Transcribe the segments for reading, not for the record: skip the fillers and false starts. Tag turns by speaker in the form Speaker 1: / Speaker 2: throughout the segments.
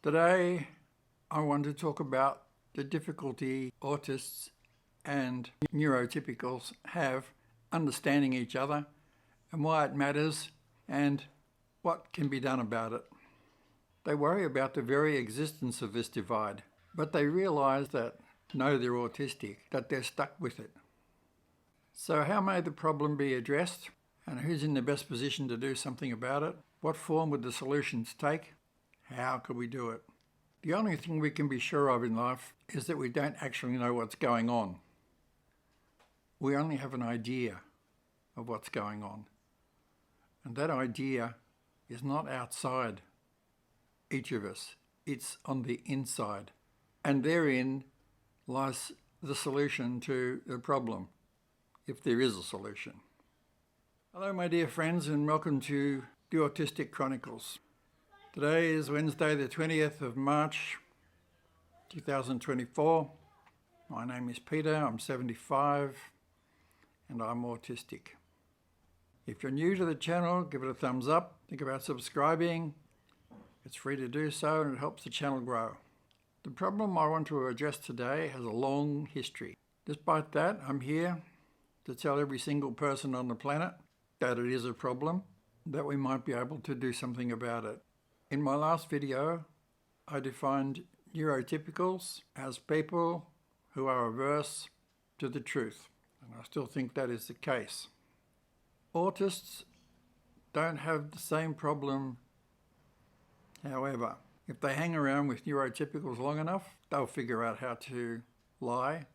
Speaker 1: Today, I want to talk about the difficulty autists and neurotypicals have understanding each other and why it matters and what can be done about it. They worry about the very existence of this divide, but they realise that no, they're autistic, that they're stuck with it. So how may the problem be addressed? And who's in the best position to do something about it? What form would the solutions take? How could we do it? The only thing we can be sure of in life is that we don't actually know what's going on. We only have an idea of what's going on. And that idea is not outside each of us. It's on the inside. And therein lies the solution to the problem, if there is a solution. Hello, my dear friends, and welcome to the Autistic Chronicles. Today is Wednesday, the 20th of March, 2024. My name is Peter, I'm 75, and I'm autistic. If you're new to the channel, give it a thumbs up. Think about subscribing. It's free to do so, and it helps the channel grow. The problem I want to address today has a long history. Despite that, I'm here to tell every single person on the planet that it is a problem, that we might be able to do something about it. In my last video, I defined neurotypicals as people who are averse to the truth, and I still think that is the case. Autists don't have the same problem. However, if they hang around with neurotypicals long enough, they'll figure out how to lie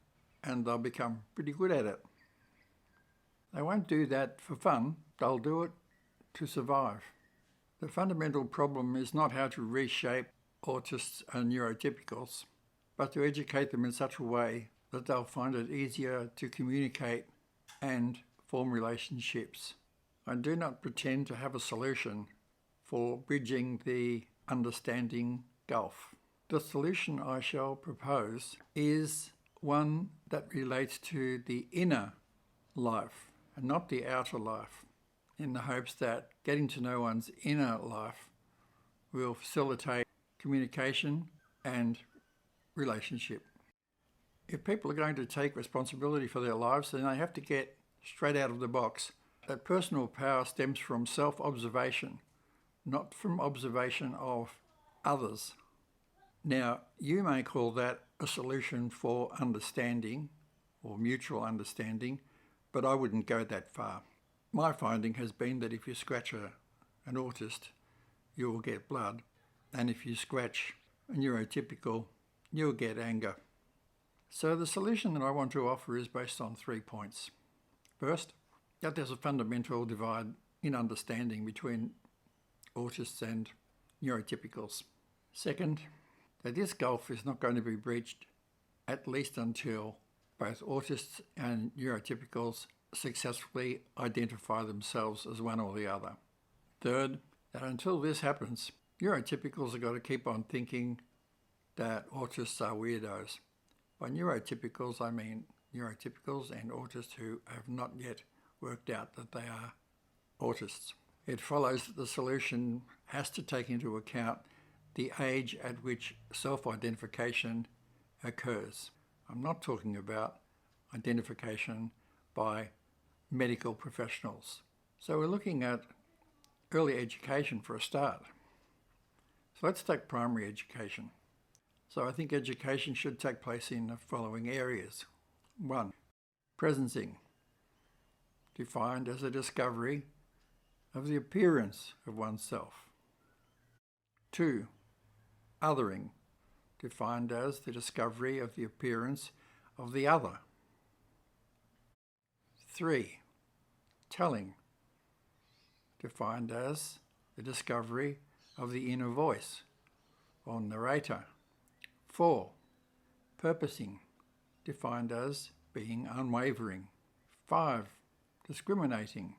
Speaker 1: and they'll become pretty good at it. They won't do that for fun, they'll do it to survive. The fundamental problem is not how to reshape autists and neurotypicals, but to educate them in such a way that they'll find it easier to communicate and form relationships. I do not pretend to have a solution for bridging the understanding gulf. The solution I shall propose is one that relates to the inner life and not the outer life, in the hopes that getting to know one's inner life will facilitate communication and relationship. If people are going to take responsibility for their lives, then they have to get straight out of the box. That personal power stems from self-observation, not from observation of others. Now, you may call that a solution for understanding or mutual understanding, but I wouldn't go that far. My finding has been that if you scratch an autist, you will get blood, and if you scratch a neurotypical, you'll get anger. So the solution that I want to offer is based on 3 points. First, that there's a fundamental divide in understanding between autists and neurotypicals. Second, that this gulf is not going to be breached at least until both autists and neurotypicals successfully identify themselves as one or the other. Third, that until this happens, neurotypicals have got to keep on thinking that autists are weirdos. By neurotypicals, I mean neurotypicals and autists who have not yet worked out that they are autists. It follows that the solution has to take into account the age at which self-identification occurs. I'm not talking about identification by medical professionals. So we're looking at early education for a start. So let's take primary education. So I think education should take place in the following areas. 1. Presencing, defined as a discovery of the appearance of oneself. 2. Othering, defined as the discovery of the appearance of the other. 3. Telling, defined as the discovery of the inner voice or narrator. 4. Purposing, defined as being unwavering. 5. Discriminating,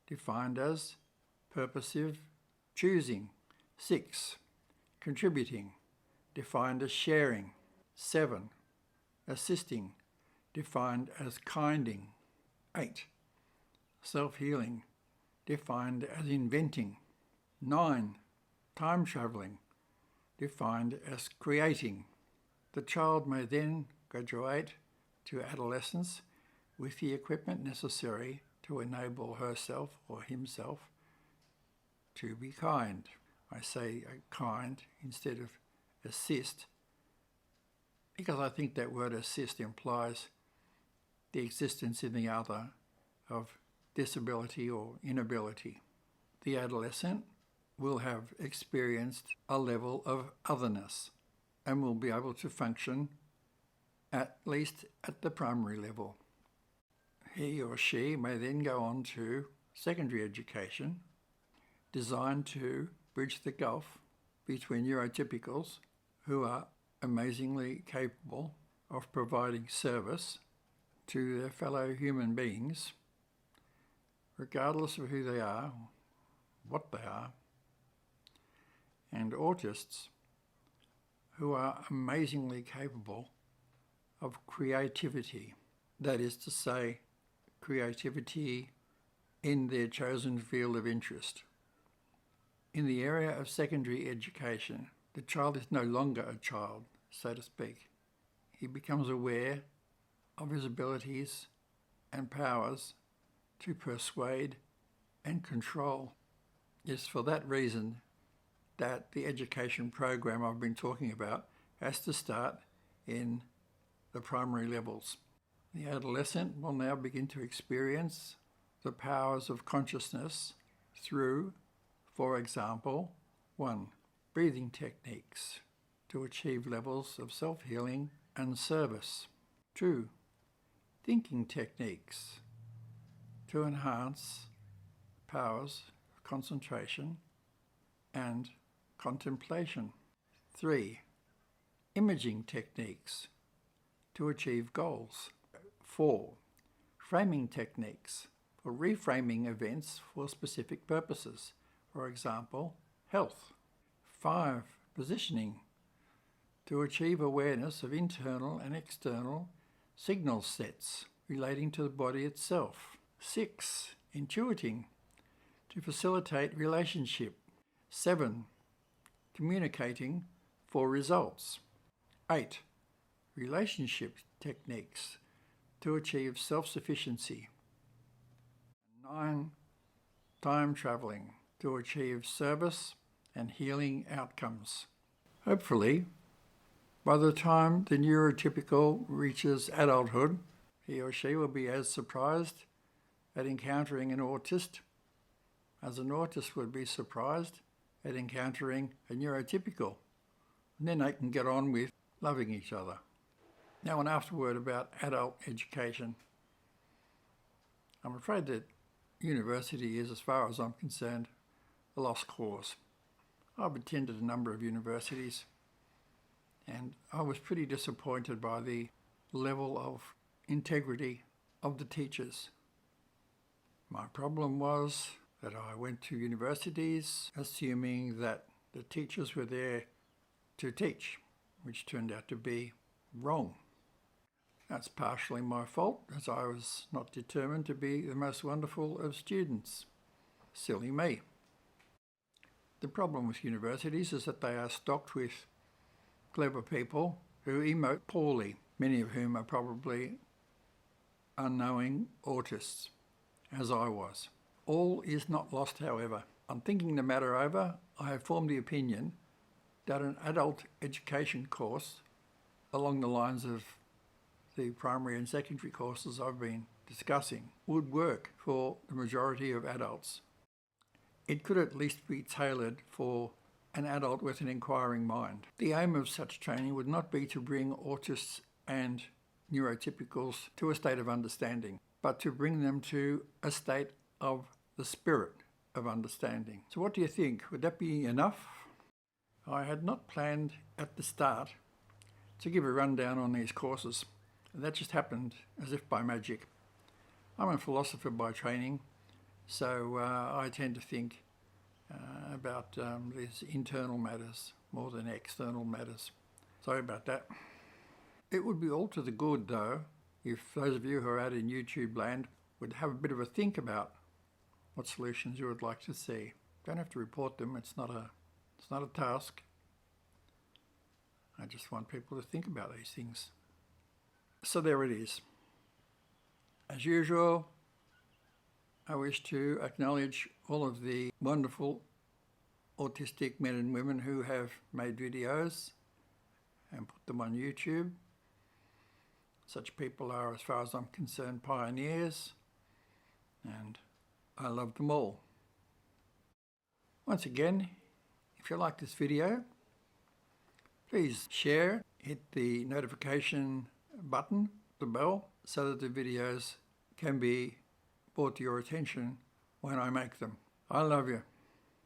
Speaker 1: defined as purposive choosing. 6. Contributing, defined as sharing. 7. Assisting, defined as kinding. 8. Self-healing, defined as inventing. 9. Time travelling, defined as creating. The child may then graduate to adolescence with the equipment necessary to enable herself or himself to be kind. I say kind instead of assist, because I think that word assist implies the existence in the other of disability or inability. The adolescent will have experienced a level of otherness and will be able to function at least at the primary level. He or she may then go on to secondary education designed to bridge the gulf between neurotypicals, who are amazingly capable of providing service to their fellow human beings, regardless of who they are, what they are, and autists, who are amazingly capable of creativity. That is to say, creativity in their chosen field of interest. In the area of secondary education, the child is no longer a child, so to speak. He becomes aware of his abilities and powers to persuade and control. It's for that reason that the education program I've been talking about has to start in the primary levels. The adolescent will now begin to experience the powers of consciousness through, for example, 1. Breathing techniques to achieve levels of self-healing and service. 2. Thinking techniques to enhance powers of concentration and contemplation. 3. Imaging techniques to achieve goals. 4. Framing techniques for reframing events for specific purposes, for example, health. 5. Positioning to achieve awareness of internal and external signal sets relating to the body itself. 6. Intuiting to facilitate relationship. 7. Communicating for results. 8. Relationship techniques to achieve self-sufficiency. 9. Time traveling to achieve service and healing outcomes. Hopefully, by the time the neurotypical reaches adulthood, he or she will be as surprised at encountering an autist as an autist would be surprised at encountering a neurotypical. And then they can get on with loving each other. Now, an afterword about adult education. I'm afraid that university is, as far as I'm concerned, a lost cause. I've attended a number of universities and I was pretty disappointed by the level of integrity of the teachers. My problem was that I went to universities assuming that the teachers were there to teach, which turned out to be wrong. That's partially my fault, as I was not determined to be the most wonderful of students. Silly me. The problem with universities is that they are stocked with clever people who emote poorly, many of whom are probably unknowing autists, as I was. All is not lost, however. On thinking the matter over, I have formed the opinion that an adult education course along the lines of the primary and secondary courses I've been discussing would work for the majority of adults. It could at least be tailored for an adult with an inquiring mind. The aim of such training would not be to bring autists and neurotypicals to a state of understanding, but to bring them to a state of the spirit of understanding. So what do you think? Would that be enough? I had not planned at the start to give a rundown on these courses. That just happened as if by magic. I'm a philosopher by training, so I tend to think about these internal matters more than external matters. Sorry about that. It would be all to the good, though, if those of you who are out in YouTube land would have a bit of a think about what solutions you would like to see. Don't have to report them. It's not a task. just want people to think about these things. So there it is. As usual, I wish to acknowledge all of the wonderful autistic men and women who have made videos and put them on YouTube. Such people are, as far as I'm concerned, pioneers, and I love them all. Once again, if you like this video, please share, hit the notification button, the bell, so that the videos can be brought to your attention when I make them. I love you.